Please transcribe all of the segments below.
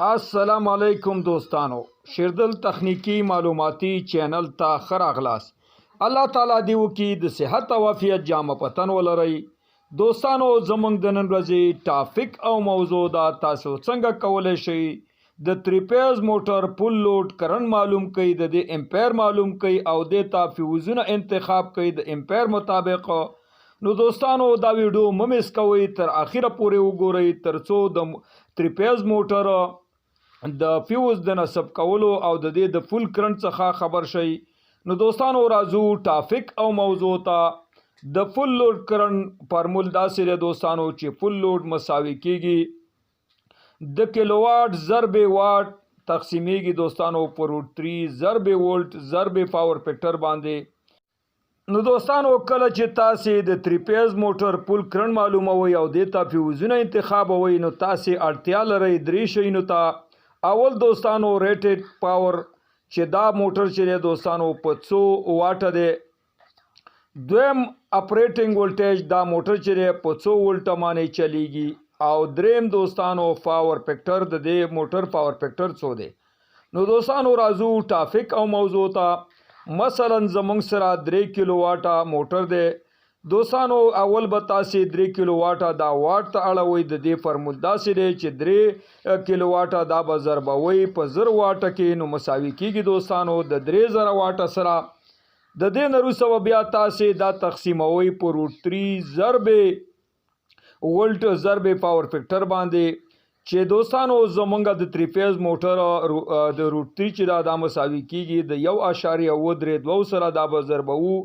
السلام علیکم دوستانو، شیردل تخنیکی معلوماتی چینل ته ښه راغلاست. الله تعالی دې وکړي د صحت او عافیت جامه پتن ولرئ. دوستانو، زموږ د نن ورځې ټاپک او موضوع دا تاسو څنګه کولی شئ د 3 فیز موټر فل لوډ کرنټ معلوم کړئ، د دې امپیر معلوم کړئ او د تا فیوزونه انتخاب کړئ د امپیر مطابق. نو دوستانو، دا ویډیو مه مس کوئ، تر اخره پورې وګورئ ترڅو د 3 فیز موټر د فیوز د نصب کولو او د دې د فل کرنټ څخه خبر شئ. نو دوستانو، راځو ټاپک او موضوع ته. د فل لوډ کرنټ فارمول داسې دی دوستانو چې فل لوډ مساوي کیږي د کیلو واټ ضرب واټ تقسیمیږي دوستانو پر √3 ضرب وولټ ضرب پاور فیکټر باندې. نو دوستانو، کله چې تاسې د 3 فیز موټر فل کرنټ معلوموئ او دې ته فیوزونه انتخابوئ، نو تاسې اړتیا لرئ 3 شیانو ته. اول دوستانو ریټډ پاور چې دا موټر چې دی دوستانو په 100 واټه دی. دویم اپریټنګ ولټیج، دا موټر چې دی په 100 ولټه باندې چلیږي. او دریم دوستانو پاور فیکټر، د دې موټر پاور فیکټر څو دی. نو دوستانو، راځو ټاپک او موضوع ته. مثلا زمونږ سره 3 کیلو واټه موټر دی دوستانو. اول به تاسې 3 کیلو واټه دا واټ ته اړوئ. د دې فارمول داسې دی چې 3 کیلو واټه دا به ضربوئ په 1000 واټه کې، نو مساوي کیږي دوستانو د 3000 واټه سره. د دې نه وروسته بیا تاسې دا تقسیموئ په √3 ضرب وولټ ضرب پاور فیکټر باندې چې دوستانو زمونږ د 3 فیز موټر د √3 چې دا مساوي کیږي د 1.32 سره. دا به ضربوو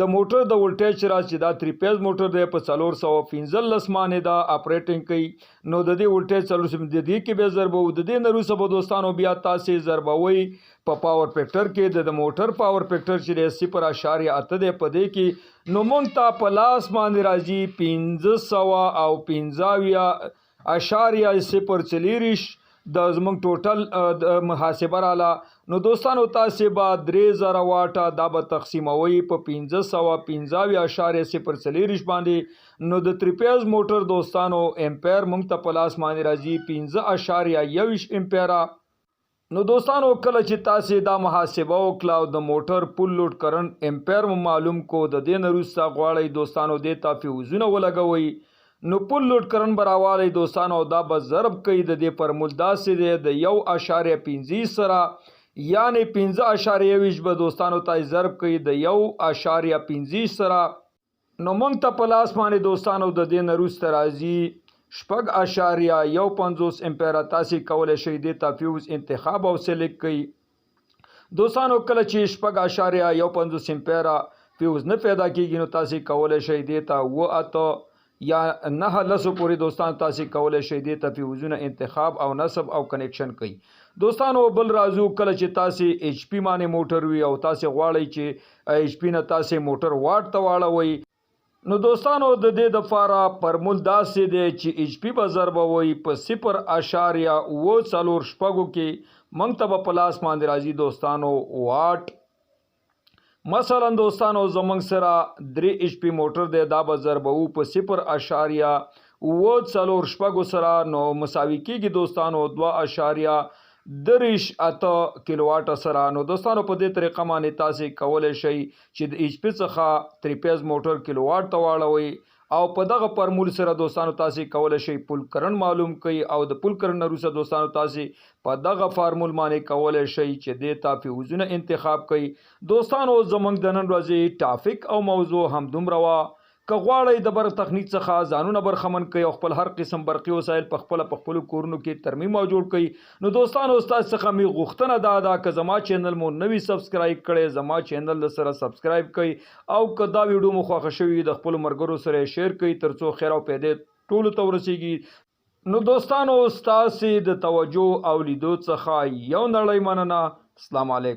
د موټر د ولټیج چې دا 3 فیز موټر دی په 415 باندې دا اپریټنګ کوي. نو د دې ولټیج 415 د دې کې به ضربوو. د دې نه وروسته به دوستانو بیا تاسې ضربوئ په پاور فیکټر کې. د موټر پاور فیکټر چې دی 0.8 دی په دې کې. نو موږ ته په لاس باندې راځي 515.0 د زمونږ ټوټل محاسبه رااله. نو دوستانو، تاسې به 3000 واټه دا به تقسیموئ په 515.0 باندې. نو د 3 فیز موټر دوستانو امپیر موږ ته په لاس باندې راځي 5.21 امپیره. نو دوستانو، کله چې تاسې دا محاسبه وکړه او د موټر فل لوډ کرنټ امپیر معلوم کو، د دې نه وروسته غواړئ دوستانو دې ته فیوزونه ولګوئ. نو فل لوډ کرنټ به راوالی دوستانو، دا به ضرب کوي. د دې فارمول داسې دی د 1.5 سره، یعنی 5.21 به دوستانو ته ضرب کوي د 1.5 سره. نو موږ ته په لاس باندې دوستانو د دې نه وروسته راځي 6.15 امپیره. تاسې کولی شئ دې ته فیوز انتخاب او سلیکټ کړئ. دوستانو، کله چې 6.15 امپیره فیوز نه پیدا کیږي، نو تاسې کولی شئ دې ته 8 یا 9 پورې دوستانو تاسې کولی شئ دې ته فیوزونه انتخاب او نصب او کنیکشن کوي. دوستانو، بل راځو کله چې تاسې ایچ پی باندې موټر وي او تاسې غواړئ چې ایچ پی نه تاسې موټر واټ ته واړوئ. نو دوستانو، د دې دپاره فارمول داسې دی چې ایچ پی به ضربوئ په 0.4 کې. موږ ته به په لاس باندې راځي دوستانو واټ. مثلا دوستانو، زمونږ سره 3 ایچ پی موټر دی، دا به ضربوو په 0.4 سره. نو مساوي کیږي دوستانو 2.38 کیلو واټه سره. نو دوستانو، په دې طریقه باندې تاسې کولی شئ چې د ایچ پی څخه 3 فیز موټر کیلو واټ ته واړوئ. او په دغه فارمول سره دوستانو تاسې کولی شئ فل کرنټ معلوم کړئ. او د فل کرنټ نه وروسته دوستانو تاسې په دغه فارمول باندې کولی شئ چې دې ته فیوزونه انتخاب کړئ. دوستانو، زموږ د نن ورځې ټاپک او موضوع همدومره وه. که غواړئ د برق تخنیک څخه ځانونه برخمن کړئ او خپل هر قسم برقي وسایل په خپلو کورونو کې ترمیم او جوړ کړئ، نو دوستانو ستاسو څخه مې غوښتنه دا ده که زما چینل مو نوي سبسکرایب کړئ، زما چینل سره سبسکرایب کړئ. او که دا ویډیو مو خوښه شوي د خپلو ملګرو سره شیر کړئ ترڅو خیر او پیدې ټولو ته ورسیږي. نو دوستانو، ستاسې د توجه او لیدو څخه یو نړۍ مننه. السلام علیکم.